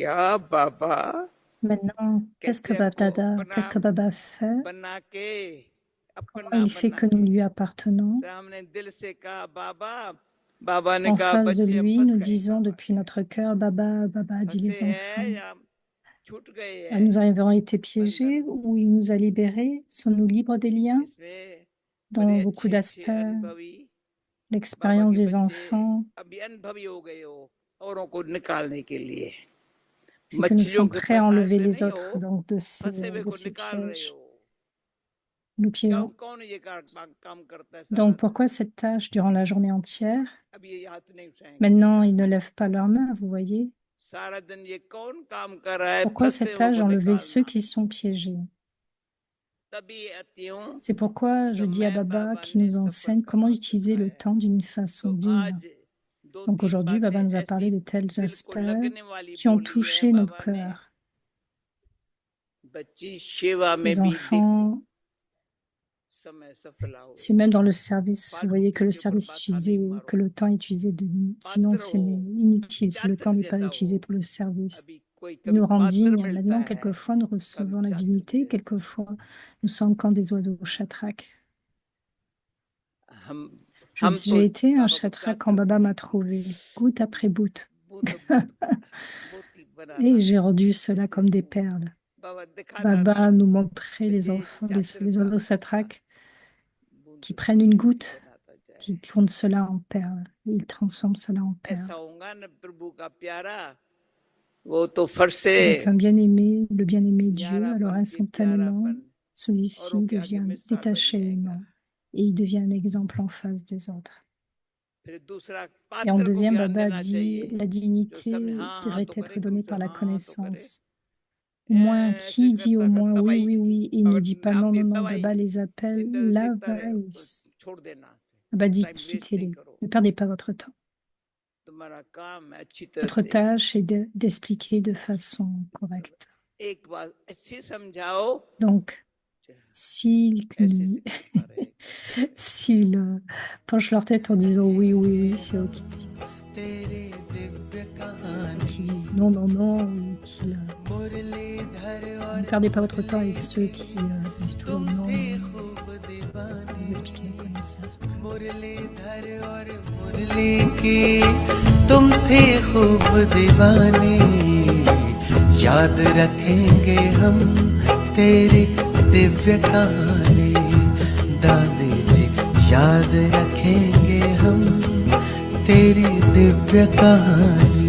किया बाबा Maintenant, qu'est-ce que कैसे हमको Qu'est-ce बना que Baba fait? बना के Comment अपना il fait बना que के nous lui appartenons? तो हमने दिल से कहा बाबा बाबा ने En कहा face de बच्चे अब lui, फंस nous गए disons बाबा depuis notre cœur, Baba, Baba, dit फंसे les हैं enfants. या छूट गए Nous हैं avons été piégés बंधन ou il nous a libérés? Sommes-nous libres des liens? इसमें बड़े Dans beaucoup अच्छे अच्छे d'aspects, अनुभवी बाबा l'expérience के des बच्चे enfants, अभी अनुभवी हो गए हो औरों को निकालने के लिए c'est que nous मछलियों sommes के prêts à enlever फंसाते les नहीं autres हो donc फंसे हुए de को ces निकाल रहे pièges. हो Nous क्या piégeons. कौन ये काम करता है सारा Donc pourquoi दिन cette tâche durant la journée entière? अब ये हाथ नहीं उठाएंगे Maintenant, बेटा ils ne lèvent pas leurs mains, vous voyez. सारा दिन ये कौन काम कर रहा है Pourquoi फंसे cette हुए tâche को d'enlever ceux निकालना qui sont piégés? तभी अतियों C'est pourquoi je dis à समय Baba बाबा qui ने nous सफर enseigne comment करना utiliser le सिखाया temps d'une तो façon digne. आज दो Donc तीन aujourd'hui, बातें Baba nous a ऐसी parlé de tels दिल को aspects लगने वाली qui ont बोली है touché notre बाबा ने cœur. बच्ची सेवा में Les भी देखो enfants, समय सफल आओ c'est même dans le service, vous फालतू voyez que le चीजों पर service माथा नहीं utilisé, que मारो le temps est utilisé sinon पात्र c'est हो inutile si le temps चातर n'est pas जैसा हो utilisé pour le service. अभी कोई Il कभी nous rend पात्र dignes. मिलता Maintenant, है quelquefois, nous कभी recevons la चातर dignité, जैसा quelquefois, nous sommes comme des oiseaux au chatrak. हम हम तो J'ai été un बाबा को chatrak quand चातर Baba m'a trouvé, goutte après goutte. वो तो मोती Et बनाता j'ai था rendu cela उससे comme des perles. बाबा दिखाता था Baba nous montrait les बेटे enfants, चातर les का oiseaux हिस्सा chatrak बूंद qui से prennent une मोती goutte, बनाता जाए qui tournent cela en perles. Et ils transforment cela en ऐसा perles. होगा न प्रभु का प्यारा वो तो फर से Avec un bien-aimé, le bien-aimé Dieu, न्यारा alors बन के प्यारा instantanément, बन औरों celui-ci के आगे devient मिसाल बन détaché et जाएगा aimant. Et il devient un exemple en face des autres. फिर दूसरा Et en पात्र को deuxième, ज्ञान Baba देना dit, चाहिए la जो समझे dignité हाँ हाँ devrait तो करे être कम donnée से par la हाँ हाँ तो करे connaissance. Au moins, ऐसे qui dit au करता moins करता oui, भाई oui, oui, et ne अगर dit pas नाम non, भी non, non, दवाई Baba les appelle इंद्र la देखता रहे तो vice. छोड़ देना Baba dit, टाइम वेस्ट नहीं quittez-les, करो ne perdez pas votre temps. तुम्हारा काम है अच्छी तरह Votre से tâche est d'expliquer de façon correcte. एक बात अच्छी समझाओ Donc, s'ils ऐसे से करता रहे करता रहे s'ils penchent leur tête en disant oui, oui, oui, c'est OK. Qui disent non, non, non, ou qui ne perdez pas votre temps avec ceux qui disent toujours non, non, non. Vous expliquez la connaissance. तुम थे खूब दीवाने याद रखेंगे हम तेरी दिव्य कहानी दादी जी याद रखेंगे हम तेरी दिव्य कहानी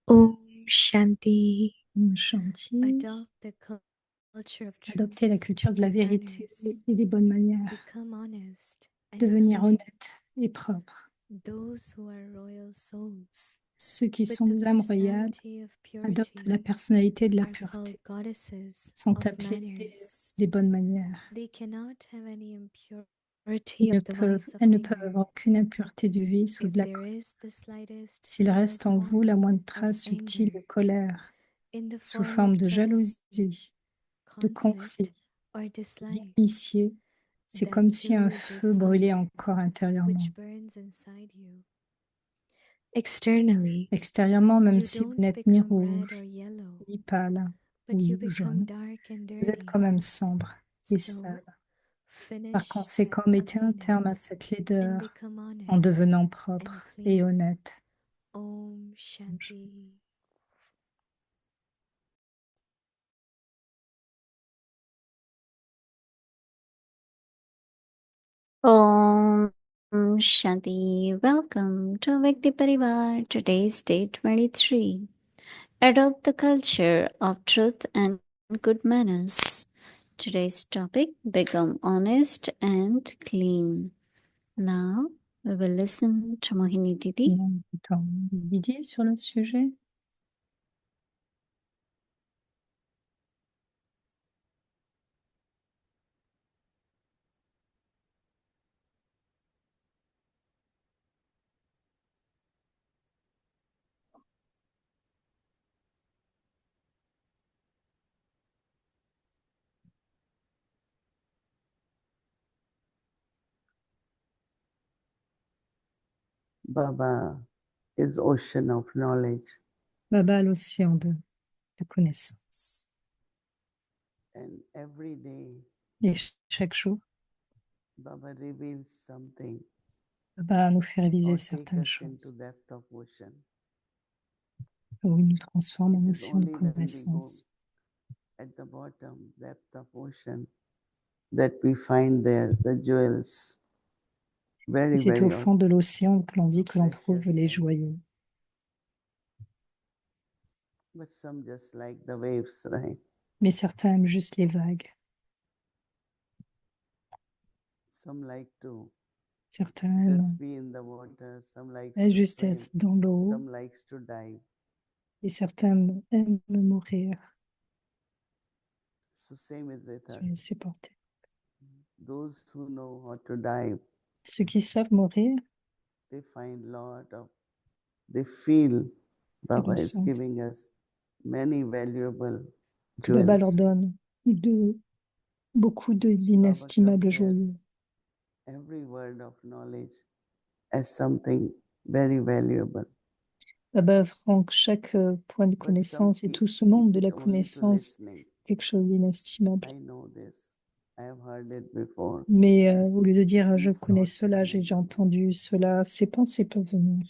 Om Shanti. Shanti. Adopt the culture of truth, Adopter la culture de la vérité kindness, et des bonnes manières. become honest and Devenir clean. honnête et propre. Those who are royal souls Ceux qui with sont the des âmes royales personality of adoptent la purity personnalité de la are called pureté, goddesses sont of appelés manners. des bonnes manières. They cannot have any impurity Ils ne of the vice of elles ne anger. peuvent avoir aucune impureté du vice ou If de la there colère. is the slightest S'il reste en vous sparkle la moindre of trace subtile de anger colère, in the sous form forme of de jealousy, jalousie, de conflict, conflit, or dislike, d'inimitié, c'est then comme si too un is a feu brûlait fire encore intérieurement. which burns inside you. Externally, Extérieurement, même you si vous don't n'êtes ni become red rouge, or yellow, ni pâle, but you ou become jaune, dark and vous êtes dirty. quand même sombre et So, sale. Par finish conséquent, that mettez un terme à ugliness cette and laideur become en honest devenant and propre et clean. honnête. Om Shanti. Om Shanti. Welcome to Vyakti Parivar. Today's day 23. Adopt the culture of truth and good manners. Today's topic, become honest and clean. Now we will listen to Mohini Didi. Didier sur le sujet. Baba is ocean of knowledge, Baba, l'océan de la connaissance. and every day Et chaque jour, Baba reveals something Baba nous fait réaliser or take certaines us into choses. depth of ocean. Où il nous transforme en It is océan de only when we go connaissance. at the bottom depth of ocean that we find there the jewels, Et very, c'est au very fond de l'océan que l'on dit que l'on trouve precious les things. joyaux. But some just like the waves, right? Mais certains aiment juste les vagues. Some like to Certains just aiment be in the water, some likes to juste swim, être dans l'eau. some likes to dive. Et certains aiment mourir So same is with sur us. ces portées. Those who know how to dive, Ceux qui savent mourir, they find lot of, they feel Baba is ressentent giving us many valuable que Baba leur jewels. donne beaucoup Baba d'inestimables compares joyaux. every word of knowledge as something very valuable. Baba rend chaque point de But some connaissance et keep, tout ce monde de keep la it only to connaissance listening. quelque chose d'inestimable. I know this. I have heard it before. Mais au lieu de dire je These connais thoughts cela, come j'ai déjà into me. entendu cela, ces pensées peuvent venir.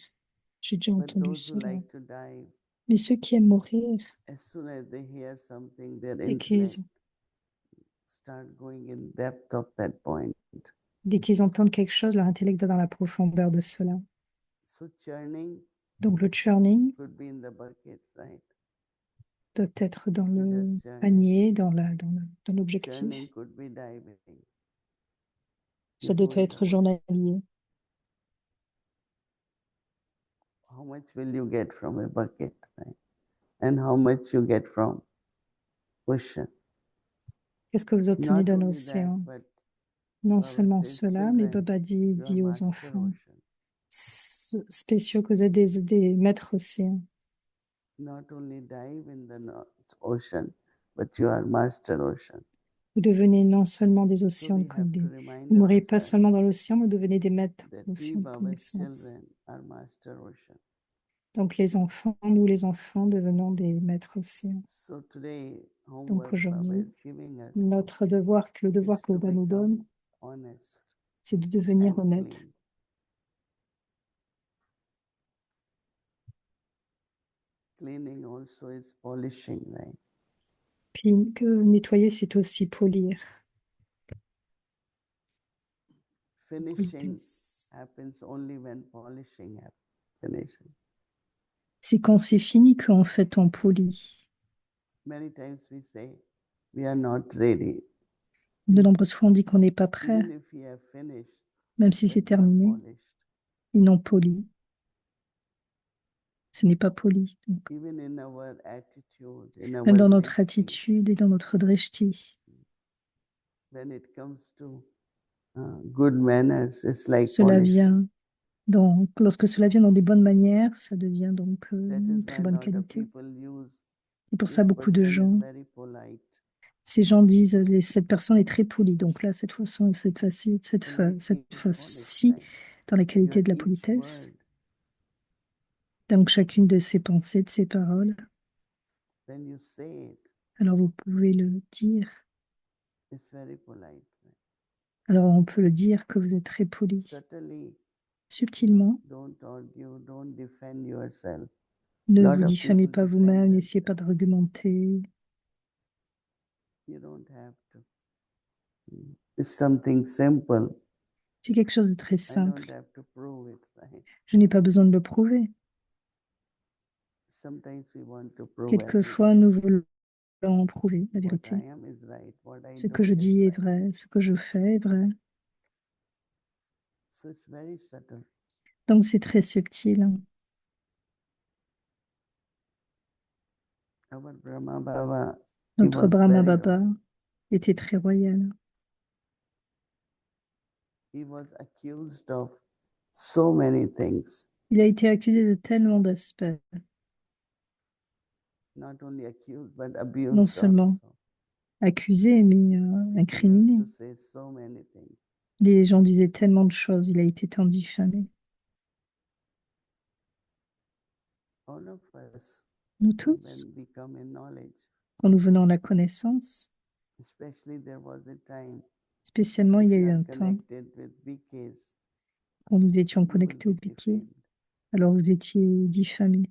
J'ai déjà But entendu those who cela. like to dive, Mais ceux qui aiment mourir, as soon as they hear something, their dès qu'ils intellect start going in depth of that point. dès qu'ils entendent quelque chose, leur intellect va dans la profondeur de cela. So churning Donc le churning could be in the bucket, right? doit être dans You le just churn it. panier, dans l'objectif. Churning could be diving. Ça You doit go in the être ocean. journalier. How much will you get from a bucket, right? And how much you get from ocean? Qu'est-ce que vous obtenez Not d'un only that, océan? but Non Baba seulement says, cela, mais children, Baba you are dit aux master enfants ocean. spéciaux que vous êtes des maîtres océans. Not only dive in the ocean, but you are master ocean. Vous devenez non seulement des So océans, we have to vous remind ne mourrez pas seulement dans ourselves l'océan, mais vous devenez des maîtres that we, océans de Baba's connaissance. children, are master ocean. Donc les enfants, nous les enfants, devenons des maîtres océans. So today, Donc homework Baba aujourd'hui, is giving us notre devoir, le devoir is que to Baba nous become donne, honest c'est de devenir and honnête. clean. Cleaning also is polishing, right? Puis que nettoyer, c'est aussi polir. Finishing Politesse. happens only when polishing happens. C'est quand c'est fini qu'en fait on polit. Many times we say we are not ready. De nombreuses fois on dit qu'on n'est pas prêt, Even if we have finished, même si c'est but not terminé, polished. ils n'ont poli. Ce n'est pas poli. Donc, Even in our attitude, in même our dans notre drishti, attitude et dans notre drishti, when it comes to good manners, it's like cela polishing. vient donc, lorsque cela vient dans des bonnes manières, ça devient donc That is une why très a bonne lot of qualité. people use Et pour ça, this beaucoup de person is gens, very polite. ces gens disent cette personne est très polie. Donc là, cette fois-ci, cette Polite means fois-ci, polished, right? dans la qualité Your de la each politesse, word, donc chacune de ses pensées, de ses paroles, when you say it, alors vous pouvez le dire. it's very polite. Right? Alors on peut le dire que vous êtes très poli. Subtly, Subtilement, don't argue, don't defend yourself. ne Lot vous of diffamez people pas vous-même, defend n'essayez pas themselves. d'argumenter. You don't have to. It's something simple. C'est quelque chose de très I simple. don't have to prove it, right? Je n'ai pas besoin de le prouver. Sometimes we want to prove Quelquefois, everything. nous voulons en prouver la What vérité. I am is right. What I Ce do que je is dis est right. vrai, ce que je fais est vrai. So it's very subtle. Donc c'est très subtil. Our Brahma Baba, he Notre was Brahma very Baba royal. était très royal. He was accused of so many things. Il a été accusé de tellement d'aspects. Not only accused, but Non abused seulement also. accusé, mais He used incriminé. to say so many things. Les gens disaient tellement de choses. Il a été tant diffamé. All of us, Nous tous, when we come in knowledge, quand nous venons à la connaissance, especially there was a time, spécialement il if y a you eu are un temps connected with BKs, quand nous étions you will connectés au be piquet, defamed. alors vous étiez diffamés.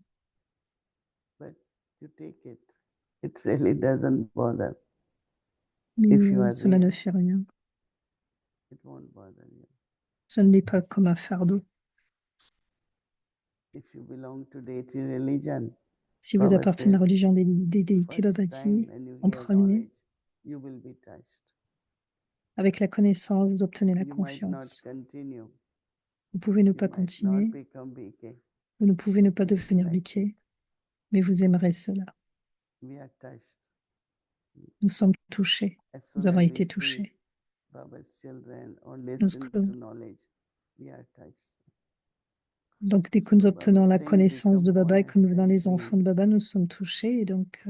But you take it. It really doesn't bother. Mais If you are cela ne real, fait rien. it won't bother you. Ce n'est pas comme un fardeau. If you belong to deity religion, Si vous Baba appartenez à la says, religion des déités, Baba first time dit, when you en hear premier, knowledge, you will be touched. avec la connaissance, vous obtenez la You might not confiance. continue. Vous pouvez ne You pas might not continuer, become BK. vous ne pouvez ne pas You will devenir like biquet, it. mais vous aimerez cela. We are touched. Nous sommes touchés, As nous soon avons as we été see touchés. Baba's children or Lorsque- listen to knowledge, we are touched. Donc, dès que nous So obtenons Baba la saying, connaissance de become Baba et que nous honest venons and les enfants clean. de Baba, nous sommes touchés. Et donc,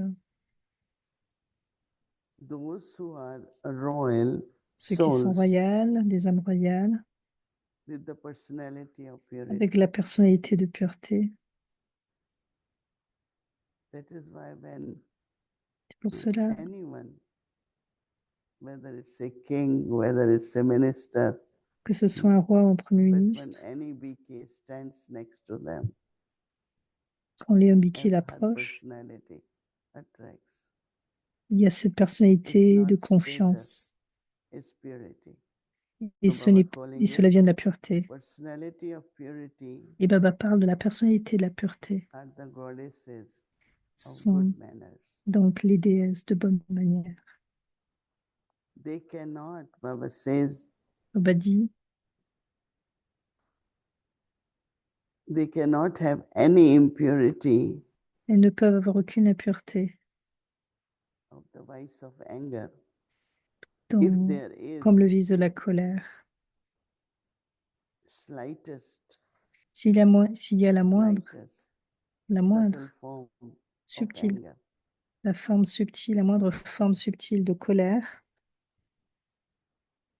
Those who are royal ceux qui sont souls royales, des âmes royales, with the personality of avec purity. la personnalité de pureté. That is why when C'est pour cela anyone, whether it's a king, whether it's a minister, que ce soit un roi ou un premier but ministre, when any BK stands next to them, quand Léon Biki and her l'approche, personality attracts. il y a cette It's personnalité not de status, confiance. it's purity. Et, So Baba et calling cela it vient de la pureté. personality of purity Et Baba parle de la personnalité de la pureté. are the goddesses of Sont good manners. donc les déesses de bonne manière. They cannot, Baba says, Baba dit, they cannot have any impurity elles ne peuvent avoir aucune impureté. of the vice of anger. Dans- If there comme le is vice de la colère. slightest, S'il y a, s'il y a la moindre, subtle form of subtile, anger, la forme subtile, la moindre forme subtile de colère,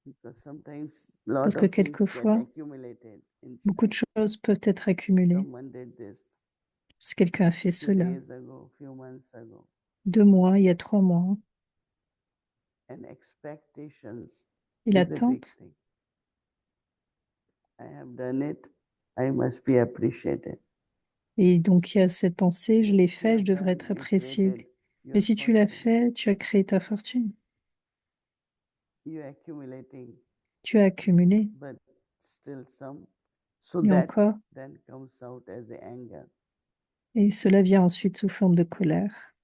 because sometimes lot parce que of things get quelquefois, accumulated beaucoup de inside. choses peuvent être accumulées. Someone did this Si quelqu'un a fait 2 cela days ago, few months ago, 2 mois, il y a 3 mois, and expectations et is a big l'attente, thing. I have done it, I must be appreciated. et donc il y a cette pensée, je l'ai If you fait, je have devrais done, être you apprécié. created Mais your si tu l'as fortune. fait, tu as créé ta fortune. You're accumulating, Tu as accumulé, but still some. So et that encore, then comes out as a anger. et cela vient ensuite sous forme de colère.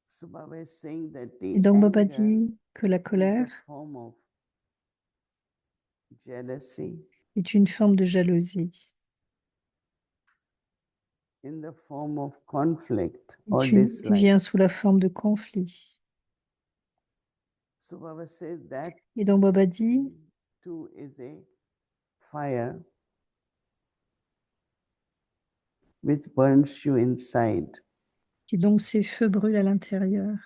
So Baba is saying that Et the donc Baba anger dit que la in the colère form of jealousy, est une forme de jalousie, in the form of conflict or et dislike. vient sous la forme de conflit. So Baba says that Et donc Baba dit, too is a fire which burns you inside. que donc ces feux brûlent à l'intérieur.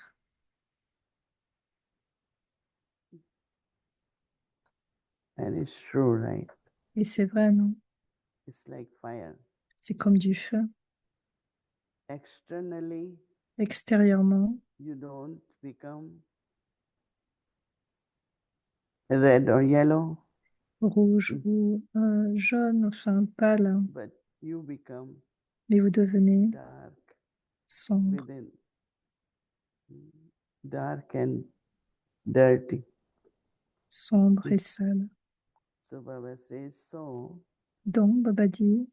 And it's true, right? Et c'est vrai, non? It's like fire. C'est comme du feu. Externally, Extérieurement, you don't become red or yellow, rouge ou jaune, enfin pâle, hein, but you become mais vous devenez dark sombre, within, dark and dirty. sombre et sale. So Baba says, so Donc Baba dit,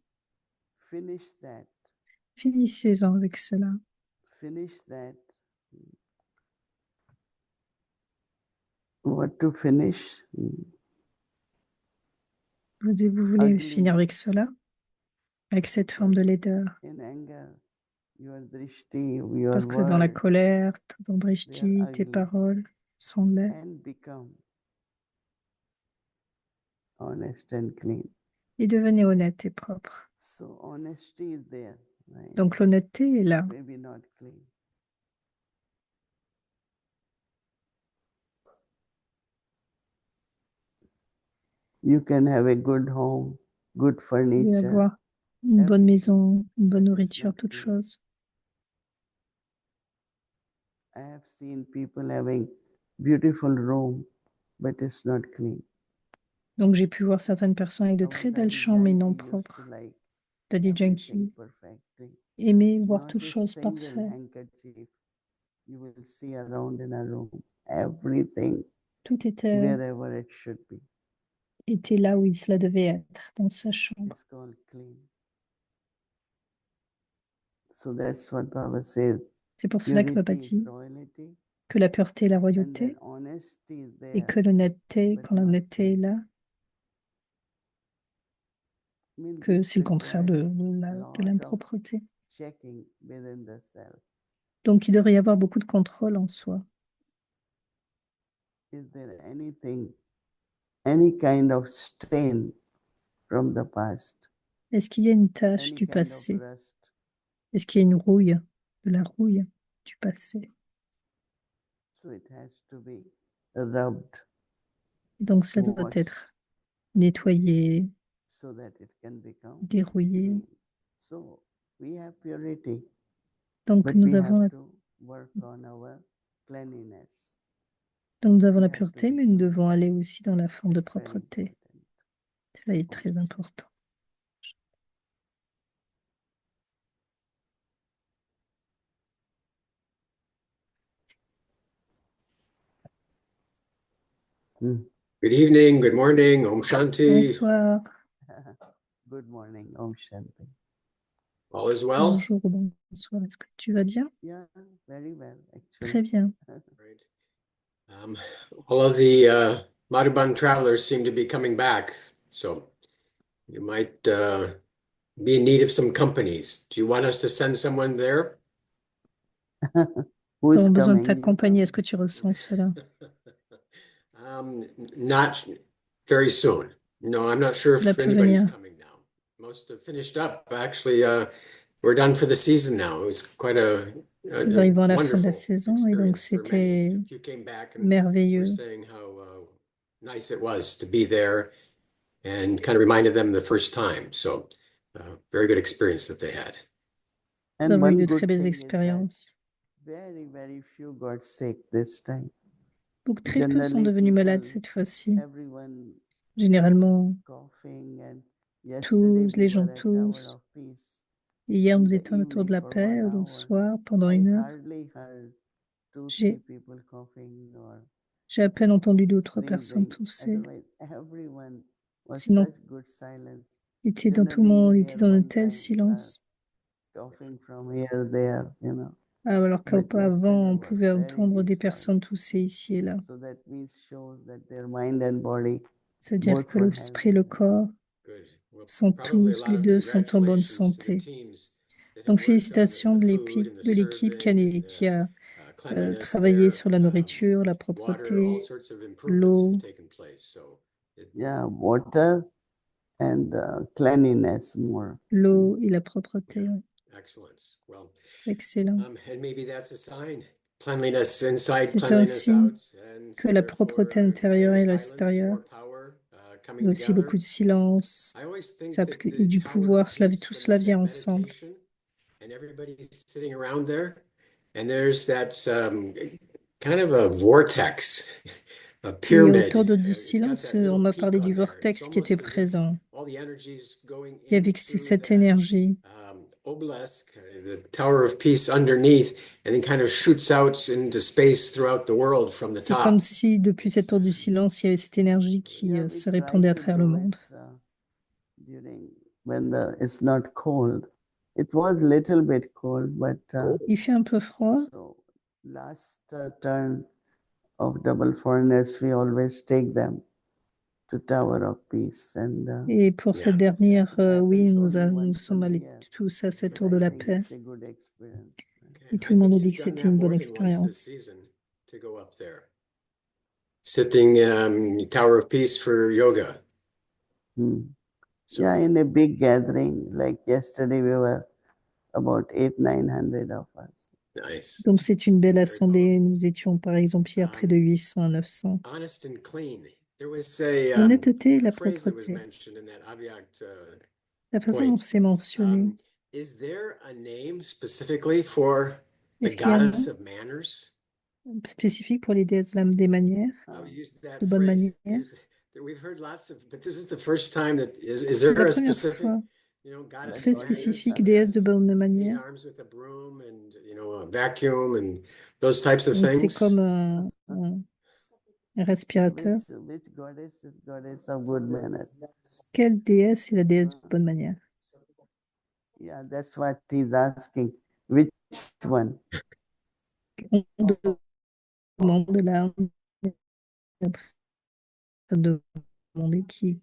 finish that, finissez-en avec cela. finish that. What to finish? Vous voulez Ugly. finir avec cela, avec cette forme de laideur. In anger, your drishti, your Parce que dans la words, colère, ton they are drishti, tes ugly paroles sont laides and become honest and clean. et devenez honnête et propre. So honesty is there, right? Donc l'honnêteté est là, Maybe not clean. You can have a good home, good vous pouvez furniture, avoir Une bonne everything, maison, une bonne but it's nourriture, not toutes clean. choses. I have seen people having beautiful room, but it's not clean. Donc j'ai pu voir certaines personnes avec de Our très belles Daddy chambres, mais non Yankee used to propres. like Daddy everything Yankee perfectly. aimait voir Not toutes a choses single parfaites. handkerchief you will see around in a room. Everything Tout était wherever it should be. là où cela devait être, dans sa chambre. It's called clean. So that's what Baba says. C'est pour cela que Baba Purity is dit royalty, que la pureté est la and royauté then honesty is et there. que l'honnêteté, but quand not l'honnêteté est clean. là, Means que this c'est le contraire requires de lot of l'impropreté. checking within the self. Donc il devrait y avoir beaucoup de contrôle en soi. Is there anything, any kind of stain from the past? Est-ce qu'il y a une tache Any du kind of passé? rust? Est-ce qu'il y a une rouille, de la rouille du passé? So it has to be rubbed Et donc cela doit Washed. être nettoyé, so that it can become dérouillé. clean. So we have purity, Donc but nous we avons have la, to work on our cleanliness. donc nous avons We la have to pureté, be mais nous clean. devons aller aussi dans la forme de It's very propreté. important. Cela est très important. Hmm. Good evening, good morning, Om Shanti. Bonsoir, Good morning, Om Shanti. All is well? bonjour, bonsoir. Est-ce que tu vas bien? Yeah, very well, Très actually. bien. Right. All of the Madhuban travelers seem to be coming back, so you might be in need of some companies. Do you want us to send someone there? Who Nous is avons besoin de ta coming? You compagnie. come. Est-ce que tu ressens cela? Not very soon. No, I'm not sure Cela if peut anybody's venir. coming now. Most have finished up. Actually, we're done for the season now. It was quite Nous arrivons à la fin de la wonderful saison et donc experience for many. c'était A few came back and were merveilleux. saying how nice it was to be there and kind of reminded them the first time. So, very good experience that they had. Nous And avons eu one de good très belles thing is that expériences. very few got sick this time. Donc très peu sont Generally, devenus malades people, cette fois-ci. everyone Généralement, coughing, and yesterday tous, les we gens were at Tower tous. of Peace Et hier, in nous the étions autour de evening la for paix 1 le hour. soir pendant I 1 heure. hardly heard 2, 3 J'ai people coughing or à peine entendu 2 ou 3 personnes sneezing. tousser. Otherwise, everyone was Sinon, such good silence. tout le Generally, you monde était hear dans un one tel time silence. coughing from here, there, Alors But qu'auparavant, on yesterday was pouvait very entendre deep des personnes silence. tousser ici et là. So that means shows that their mind and body C'est-à-dire both que were l'esprit et le healthy. corps Good. Well, sont probably a tous, lot les of deux sont en bonne congratulations to the santé. teams that have Donc worked on félicitations the de food and the l'équipe serving and qui a cleanliness travaillé there. sur la nourriture, la Water, all propreté, sorts of improvements l'eau, have taken place. So Yeah, water and cleanliness more. l'eau et la propreté. Oui. excellent. Well, C'est excellent. and maybe that's a sign. Cleanliness inside, C'est un cleanliness signe out, and que la therefore propreté intérieure greater et silence, l'extérieur, more power mais coming aussi together. beaucoup de silence I always think ça, that et the du Tower pouvoir, of cela, Peace, tout when cela there's vient that ensemble. meditation, and everybody's sitting around there, and there's that kind of a vortex, a Et pyramid. autour du It's got silence, that on little m'a peak parlé on du there. vortex It's qui était almost as if présent. all the energy's going Et in avec through cette that énergie, obelisk, the Tower of Peace underneath, and then kind of shoots out into space throughout the world from the c'est comme top. si depuis cette tour du silence, il y avait cette énergie qui Yeah, we se répandait à try to travers le do monde. it during when it's not cold. It was little bit cold, but Il fait un peu froid. so last turn of double foreigners, we always take them to Tower of Peace, and Et pour cette Yeah. dernière, oui, happens only nous once sommes in a allés year. tous à cette But tour I de la think paix. it's a good experience. Et Okay, tout I le monde think a dit you've que done c'était that une more bonne than once this expérience. season to go up there. Sitting Tower of Peace for yoga. Hmm. So Yeah, in a big gathering, like yesterday, we were about 800-900 of us. nice. Donc c'est une belle Very assemblée. Nous étions par exemple hier près de 800 à 900. Honest and clean. There was a L'honnêteté et la phrase that was propreté. mentioned in that Abhyakt La façon dont point. c'est mentionné, Is there a name specifically for the est-ce qu'il y a un goddess nom of manners? spécifique pour les déesses des manières, I'll use that de bonnes phrase. manières? We've heard lots of, but this is the first time that is C'est there la a première specific, fois. goddess Très of manners? spécifique, déesse de bonnes Eight manières. arms with a broom and a vacuum and those types of Et c'est things. comme un respirateur. Which goddess is goddess of good manners? Quelle déesse est la déesse de bonnes manières? Yeah, that's what he's asking. Which one? On demande là, on est en train de demander qui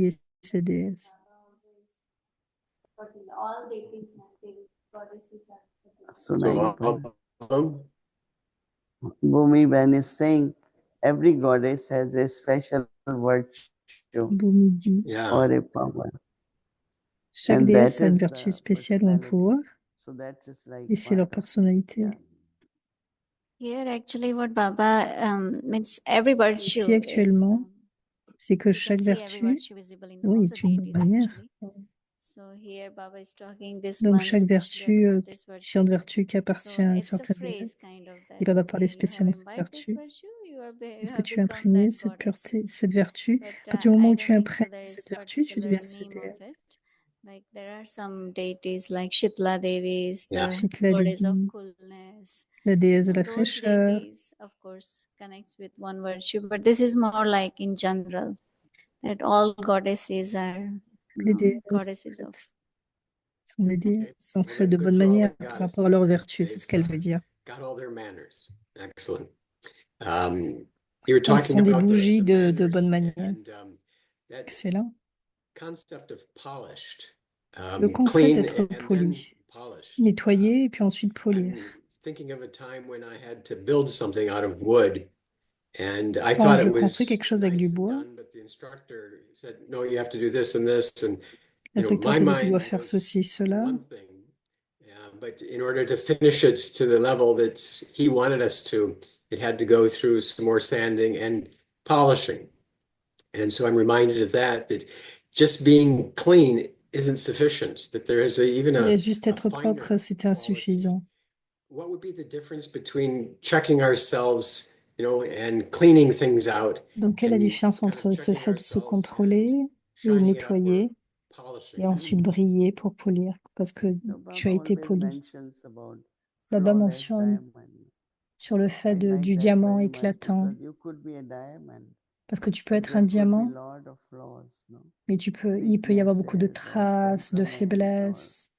est cette déesse. So So now all of them? Bhumi Ben is saying every goddess has a special virtue Bhumi dit, Yeah. or a power. chaque And déesse that a une is vertu the spéciale ou un personality. pouvoir, So that's just like et c'est leur part of- personnalité. yeah. Here, actually, what Baba means every virtue Ici, actuellement, c'est que you can chaque see every vertu, virtue visible in oui, all est the une bonne deities, manière. actually. So here, Baba is talking this Donc one chaque especially vertu, about this différentes virtue. vertus qui So appartient à une it's the certaine phrase déesse. kind of Et that, Baba parler okay, you have spécialement de cette imbibed this vertu. virtue, you Est-ce que have tu as become imprégné that cette goddess. pureté, cette vertu? But À partir du moment I où don't tu think so imprègnes there is cette vertu, tu particular deviens cette name déesse. of it. Like there are some deities like Shitla Devi is Yeah. the Shitla goddess of Devi, coolness. la déesse de la Those fraîcheur. deities, of course, connects with one virtue, but this is more like in general that all goddesses are Les déesses, en goddesses fait, of. sont des déesses, sont Well, faites de good bonne for all the manière par rapport à leur goddesses. vertu, c'est ce qu'elle veut dire. Got all their manners. Excellent. You were Donc, ce talking sont des about bougies the de bonne manners manière. and that Excellent. concept of polished, Le concept clean d'être and then poli, polished. nettoyer et puis ensuite polir. I'm thinking of a time when I had to build something out of wood, and I Quand thought je it was construis quelque chose avec nice du and bois, done, but the instructor said, "No, you have to do this and this." And l'instructeur my te dit tu dois mind faire was ceci, cela. one thing, but in order to finish it to the level that he wanted us to, it had to go through some more sanding and polishing. And so I'm reminded of that just being clean isn't sufficient, that there is even Et juste a être finer propre, c'était insuffisant. What would be the difference between checking ourselves, and cleaning things out? Donc, quelle est la and différence kind of entre ce checking fait de se ourselves contrôler et shining it up or nettoyer polishing et it? ensuite briller pour polir? Parce que No, tu as Baba été always poli. mentions about Baba flawless mentionne diamond. sur le fait I like du that diamant very much éclatant. because you could be a diamond, Parce que tu peux but être un there could be diamant, lot of flaws, no? mais il peut y avoir beaucoup de Weaknesses or traces, de temperament or faiblesses,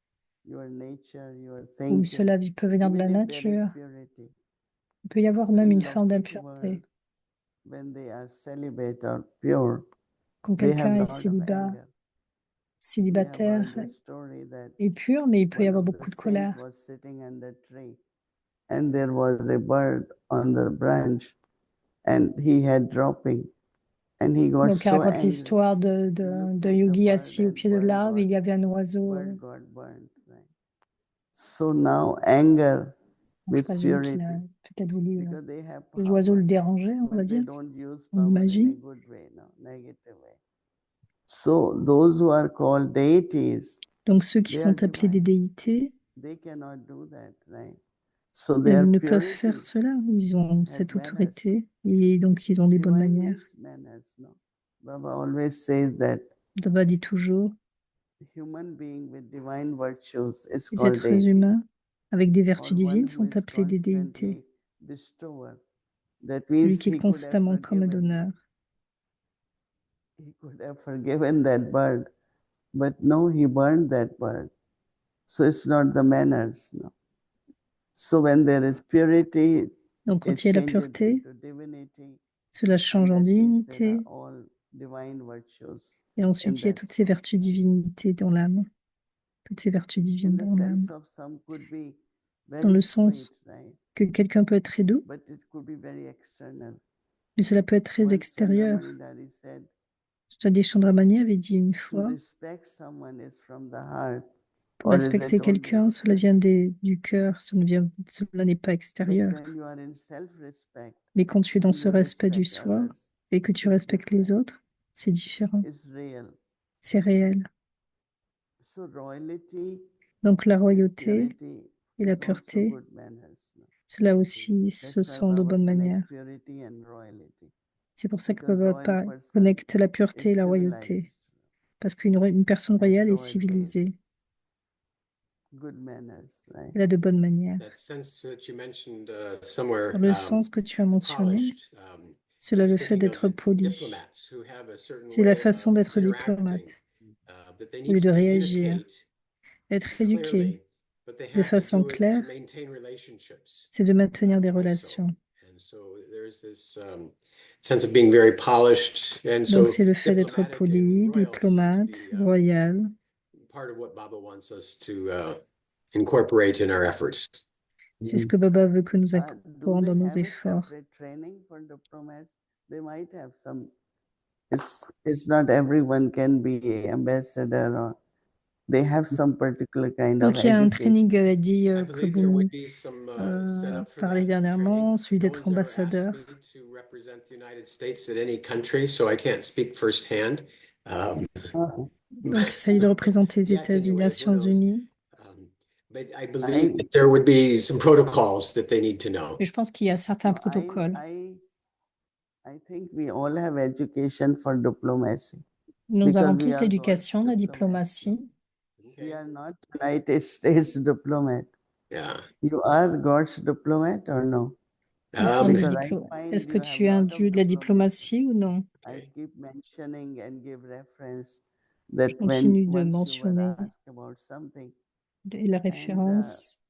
your nature, your ou thinking. cela peut venir de la Even if there is nature. purity. Il peut y avoir même In une forme Lokik d'impureté. world, when they are celibate or pure, Quand they have quelqu'un est lot of anger. We have célibataire heard the story that et pur, mais il peut y one avoir of the beaucoup de saints colère. was sitting under a tree and there was a bird on the branch and he had dropping and he got Donc, il so raconte angry. l'histoire He de looked at the yogi bird assis au and pied de l'arbre. Il y avait un oiseau, bird got burnt. Right? So now anger je with présume qu'il purity, a peut-être voulu, because they have l'oiseau power, le déranger, on va but they dire, don't use on power in a imagine. good way, no, negative way. So those who are called deities, Donc, ceux qui they are sont appelés des divine. déités, They cannot do that, right? So their elles ne peuvent purity faire cela. Ils ont has cette manners. autorité et donc ils ont des bonnes Divine manières. means manners, no? Baba always says that Baba dit toujours, human being with divine virtues is les called êtres deity, humains avec des or vertus one divines who sont is appelés des déités. constantly bestower. That Celui means qui est he could have constamment comme forgiven, donneur. he could have forgiven that bird, but no, he burned that bird. So it's not the manners, no. So when there is purity, Donc, quand it il y a la changes pureté, into divinity, cela and change en that means there divinité. are all divine virtues Et in ensuite, il y a that toutes ces soul. vertus divinités dans l'âme. Toutes ces vertus In divines the dans l'âme. sense of some could be Dans very le sweet, sens right? que quelqu'un peut être très doux, But it could be very external. mais cela peut être très Once extérieur. Chandramani Dari said, Sadi Chandramani avait dit une to fois, respect someone is from the heart, pour or is respecter it only quelqu'un, cela vient du cœur, cela n'est pas But extérieur. when you are in self-respect Mais quand tu es dans and ce you respect du respect soi others, et que tu it's respectes les different. autres, c'est différent. It's real. C'est réel. So royalty, Donc la royauté purity et la is also pureté, good manners. cela aussi, ce That's why sont de Baba bonnes connects manières. purity and royalty. C'est pour ça que Because Baba royal person connecte la pureté is et la royauté. civilized Parce une personne and royale est royalty civilisée. is good manners, right? Elle a de bonnes manières. That sense that you mentioned somewhere, Dans le sens que tu as mentionné, polished. cela I was le fait thinking d'être of poli. diplomats who have a certain C'est la way façon of d'être interacting, diplomate, that they au need lieu to de réagir, communicate être éduqué clearly, but they de have to façon do it claire, to maintain relationships c'est de maintenir des also. relations. And so there's this sense of being very polished, and Donc so c'est le fait d'être diplomatic poli, and royal seem to diplomate, be royal. part of what Baba wants us to incorporate in our efforts. C'est ce que Baba veut que nous Do incorporons they dans nos have a efforts. separate training for diplomats? They might have some. It's not everyone can be ambassador, or they have some particular kind of Donc il y a un education. training dit I que believe there vous would be some setup for parlez that, some dernièrement, training. celui No d'être one's ever asked ambassadeur. me to represent the United States at any country, so I can't speak firsthand. Donc il s'agit de représenter les Yet États-Unis, anyway, who Nations knows? Unies. But I believe that there would be some protocols that they need to know. Mais je pense qu'il y a certains No, protocoles. I think we all have education for diplomacy. Nous avons because we tous are l'éducation, God's la diplomats. diplomatie. We are not United States diplomat. Yeah. You are God's diplomat or no? Nous sommes des Because I diplômes. find Est-ce que you have tu es un lot of dieu de la diplomacy. diplomatie ou non? I keep mentioning and give reference that when Continue de once you were mentionner asked about something et la référence.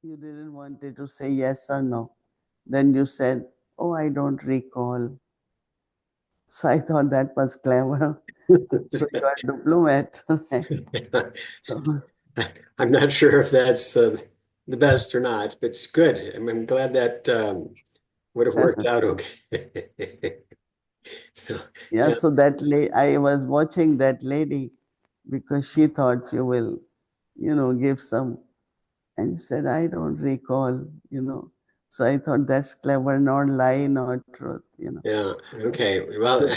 you didn't want to say yes or no. Then you said, "Oh, I don't recall." So I thought that was clever. So you are diplomat. So I'm not sure if that's the best or not, but it's good. I'm glad that would have worked out okay. So yeah, yeah. so that I was watching that lady because she thought you will, give some. And you said, I don't recall, So I thought that's clever, not lie, not truth, Yeah, okay. Well,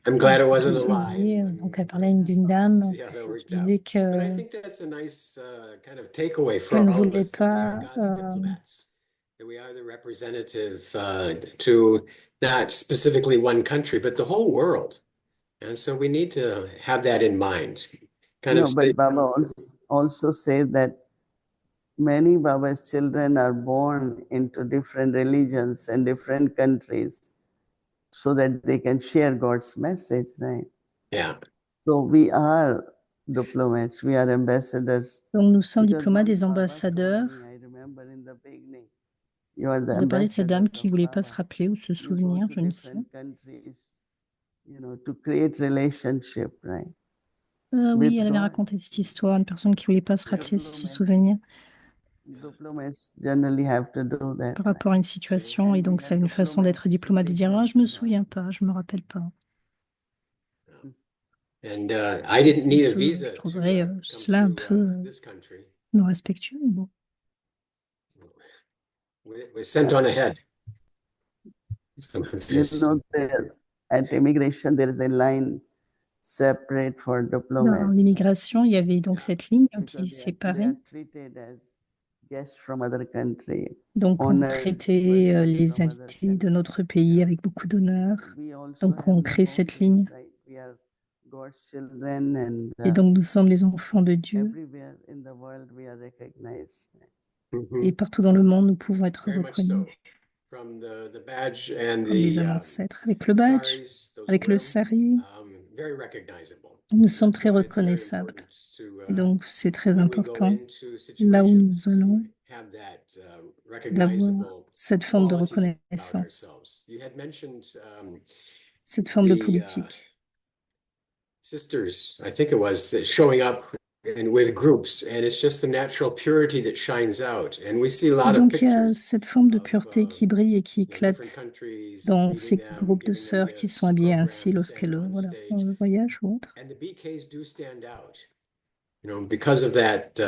I'm glad it wasn't a Je lie. disais, donc elle parlait d'une dame See how that qui worked out. disait But I que think that's a nice kind of takeaway for qu'elle ne all of voulait us, that we are pas God's diplomats, that we are the representative to not specifically one country, but the whole world. And so we need to have that in mind. Kind No, of but Baba also said that many Baba's children are born into different religions and different countries so that they can share God's message, right? Yeah. So we are diplomats, we are ambassadors. donc nous sommes Because diplomates once des Baba ambassadeurs. told me, I remember in the beginning, you are the On a parlé de cette dame qui ambassadors ne voulait of pas se Baba. rappeler ou se You go souvenir, to je ne sais. different countries, to create relationship, right? Oui, With elle avait God. raconté cette histoire, une personne qui ne voulait pas se rappeler, se souvenir Diplomats generally have to do that. par rapport à une situation. Et donc, c'est une façon d'être diplomate, de dire, ah, je ne me souviens pas, je ne me rappelle pas. And I didn't need a Je visa to trouverais come cela un to peu this country. non respectueux. Bon. We're sent on ahead. At immigration, there is a line separate for Dans diplomats. l'immigration, il y avait donc cette ligne qui Because they séparait. are treated as guests from other country. Donc, on Honored traitait person les from other invités de country. notre pays avec beaucoup d'honneur. We also Donc, have on the crée cette ligne. boundaries, right? We are God's children and Et donc, nous sommes les enfants de Dieu. everywhere in the world we are recognized. Et partout dans le monde, nous pouvons être Very much reconnus so. From the badge and comme des the ancêtres. Avec le badge, saris, those avec le wear 'em, sari, very recognizable. nous sommes That's très why it's very reconnaissables. important to, Et donc, c'est très when we go important, into là où nous situations, allons, to have that d'avoir recognizable cette forme de qualities about reconnaissance, ourselves. You had mentioned cette forme de the politique. sisters, I think it was, that showing up and with groups, and it's just the natural purity that shines out. And we see a Et lot of donc, il y a pictures cette forme de of, pureté qui brille et qui different éclate countries dans meeting ces them, groupes de giving them sœurs qui sont gifts, habillées ainsi programs, lorsqu'elles standing on voilà, stage. voyagent ou autre. And the BKs do stand out, because of that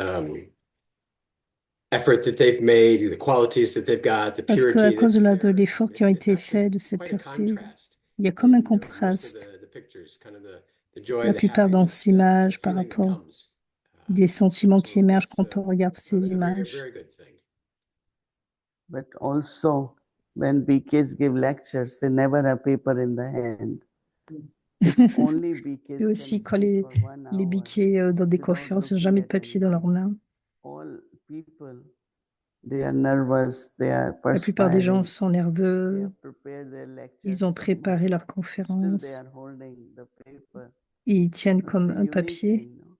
effort that they've made, the qualities that they've got, the Parce purity qu'à cause that's de there. l'effort qui a It's été actually fait, de cette quite a pureté, contrast il y a comme un in most of contraste the pictures, kind of the joy, La the plupart dans happiness, ces the images par feeling that rapport comes. des sentiments qui So émergent that's quand on regarde ces a very, images. very good thing. But also, when BKs give lectures, they never have paper in the hand. It's only BKs Et aussi, can quand speak for 1 les hour biquets dans des without conférences, ils n'ont looking jamais de at papier dans anything. leurs mains. All people, they are nervous, they are La plupart des gens perspiring, sont they nerveux, have prepared their lectures ils ont so préparé much. leur Still, conférence, they are holding the paper. et ils tiennent It's comme a un unique papier, thing, no?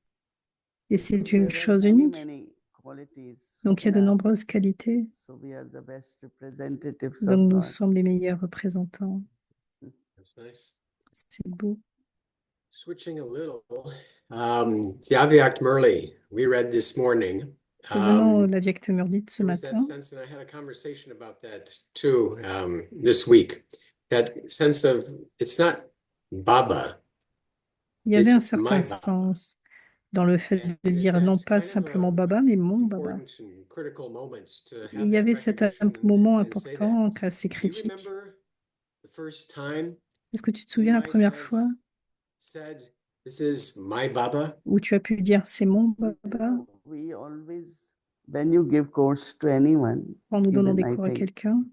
et So c'est une there are chose many, unique. many qualities Donc il y a de in us. nombreuses qualités, So we are the best representatives donc of nous God. sommes les meilleurs représentants. That's nice. C'est beau. Switching a little, Yaviakt Murli, we read this morning. Revenons la Viecte Murdite ce There was that matin. sense, and I had a conversation about that too this week. That sense of it's not Baba, Il y avait un it's my certain Baba. sens dans le fait de dire non That's pas kind of simplement a Baba, mais mon Baba. important and critical moment to Il have y that avait cet recognition moment and say that. important assez Do you critique. remember the first time Est-ce que tu te you souviens la might première have fois said, "This is my Baba"? où tu as pu dire c'est mon You Baba know, we always, when you give course to anyone, en nous donnant even des I cours à think, quelqu'un?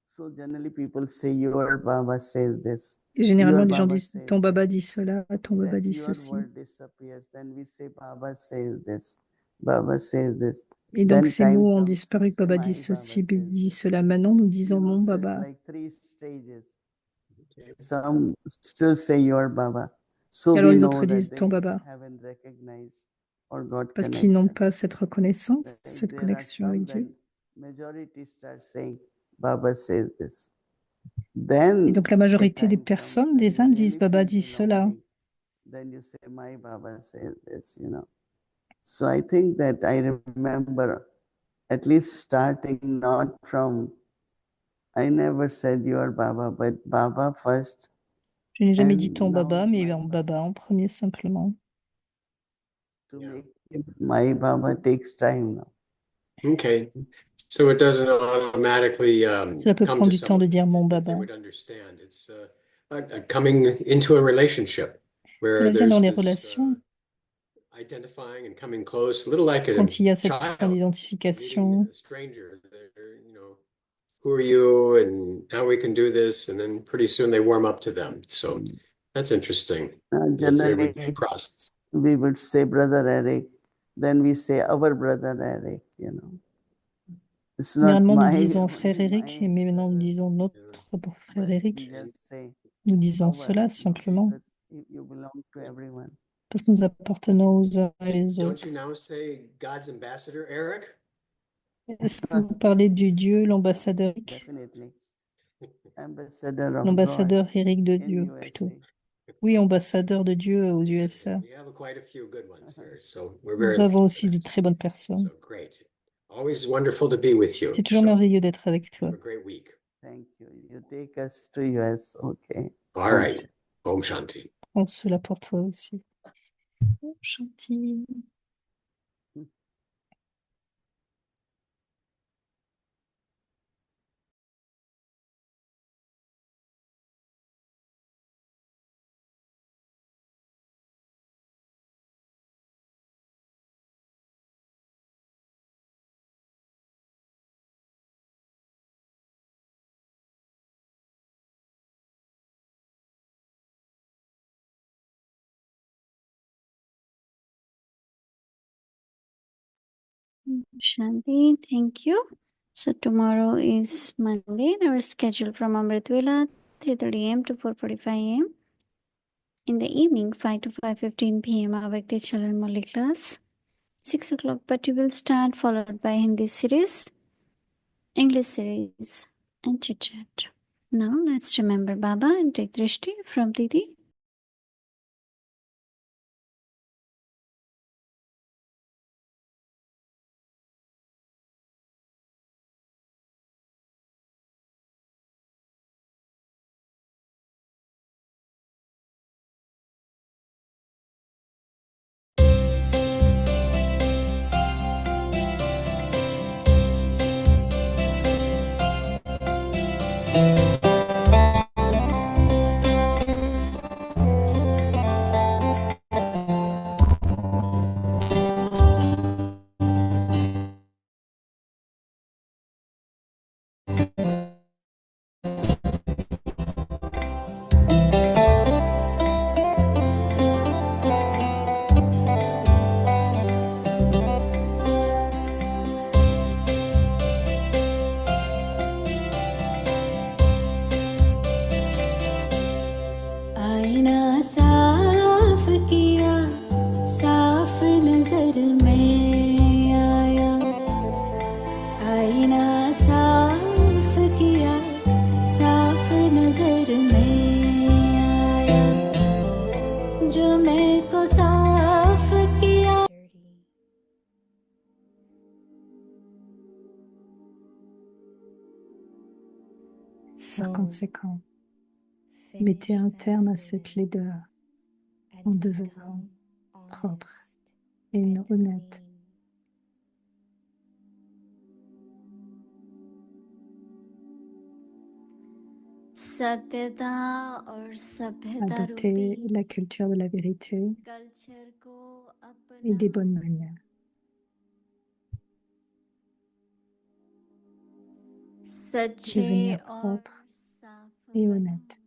so generally people say your Baba says this, Et généralement, your les gens Baba disent says ton Baba this. dit cela, ton Baba Then dit your ceci. word disappears. Then we say Baba says this, Baba says this. Et donc Then ces time mots ont comes, we disparu, que say Baba dit my ceci, Baba Baba says dit this. cela. Maintenant, nous You disons know, mon so it's Baba. like 3 stages. Some still say your Baba. So Alors we les know autres that disent ton they Baba, haven't recognized or got parce qu'ils n'ont connection. pas cette reconnaissance, Like cette there are connexion avec some, Dieu. when majority start saying Baba says this. Et Then donc la a majorité des time comes personnes, when des you âmes disent really Baba feel dit cela. belonging. Then you say my Baba says this, you know. So I think that I remember at least starting not from, I never said your Baba, but Baba first. Je n'ai jamais dit And ton now Baba, mais my en Baba en premier simplement. To Yeah. make him my Baba takes time now. Okay, so it doesn't automatically Cela peut come prendre to du temps de someone dire mon that they Baba. would understand. It's a coming into a relationship where Cela vient dans there's les this relations, identifying and coming close, a little like a quand il y a cette forme child meeting d'identification. a stranger. They're, who are you and how we can do this, and then pretty soon they warm up to them. So that's interesting. It's a Generally, process. we would say Brother Eric, then we say our Brother Eric, you know. It's not Généralement, nous my, disons only frère Eric, my mais maintenant nous brother, disons notre frère but we Eric. just say Nous disons our, cela simplement because you belong to everyone. parce que nous appartenons aux uns et aux Don't autres. you now say God's ambassador, Eric? Est-ce que vous parlez du Dieu, l'ambassadeur Eric? Definitely. Ambassador of God L'ambassadeur Eric de in Dieu, plutôt. USA. Oui, ambassadeur de Dieu aux USA. We have quite a few good ones here, so we're Nous very avons lucky aussi for de that. très bonnes personnes. So great. Always wonderful to be with you. C'est toujours So merveilleux d'être avec toi. have a great week. Thank you. You take us to US, okay. All right. Om Shanti. Prends cela pour toi aussi. Oh, Chanty. Shanti, thank you. So tomorrow is Monday. Our schedule from Amritvela 3:30 a.m. to 4:45 a.m. In the evening, 5 to 5:15 p.m. Avakti Chalan Mali class. 6 o'clock, but we will start followed by Hindi series, English series, and chit chat. Now let's remember Baba and take Drishti from Didi. Par conséquent, mettez un terme à cette laideur en devenant propre et honnête. सत्यता और सभ्यता Adoptez रूपी la culture de la vérité culture को et des अपना bonnes manières. सच्चे Devenir और propre साफ et बनो। honnête.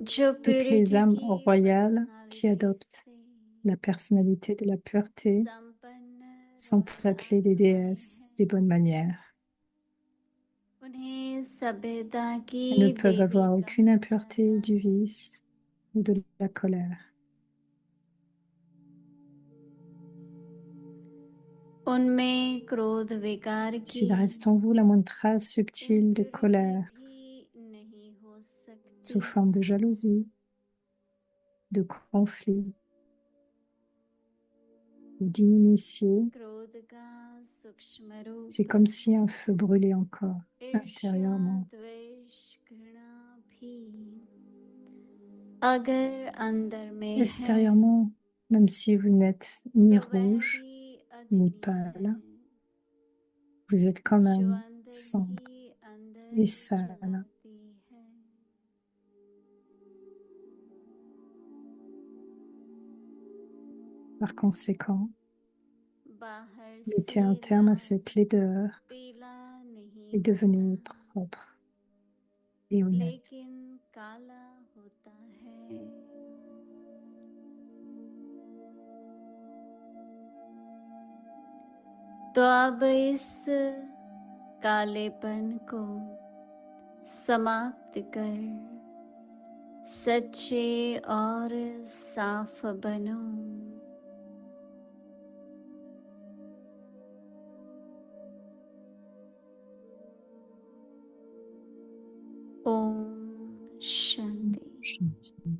जो Toutes les प्योरिटी âmes की royales qui पर्सनालिटी adoptent से la personnalité de la pureté संपन्न sont appelées des रहने déesses des bonnes manières. उन्हें सभ्यता की Elles ne peuvent देवी avoir aucune कहा impureté जाता du है। vice ou de la colère. उनमें क्रोध विकार की S'il reste en vous la moindre trace subtile de impurity colère भी नहीं हो सकती। sous forme de jalousie, de conflit ou d'inimitié, क्रोध का सूक्ष्म रूप c'est comme si un feu brûlait encore ईर्ष्या, intérieurement. द्वेष, घृणा भी अगर अंदर में है Extérieurement, même si vous n'êtes ni तो वह rouge भी ni अग्नि pâle, है vous êtes quand जो même अंदर sombre ही अंदर et sale. जलाती है। Par conséquent, बाहर mettez से un terme à लाल cette laideur पीला नहीं et devenez होता, propre et honnête. लेकिन काला होता है। तो अब इस कालेपन को समाप्त कर सच्चे और साफ बनो। ओम शांति। Gentil.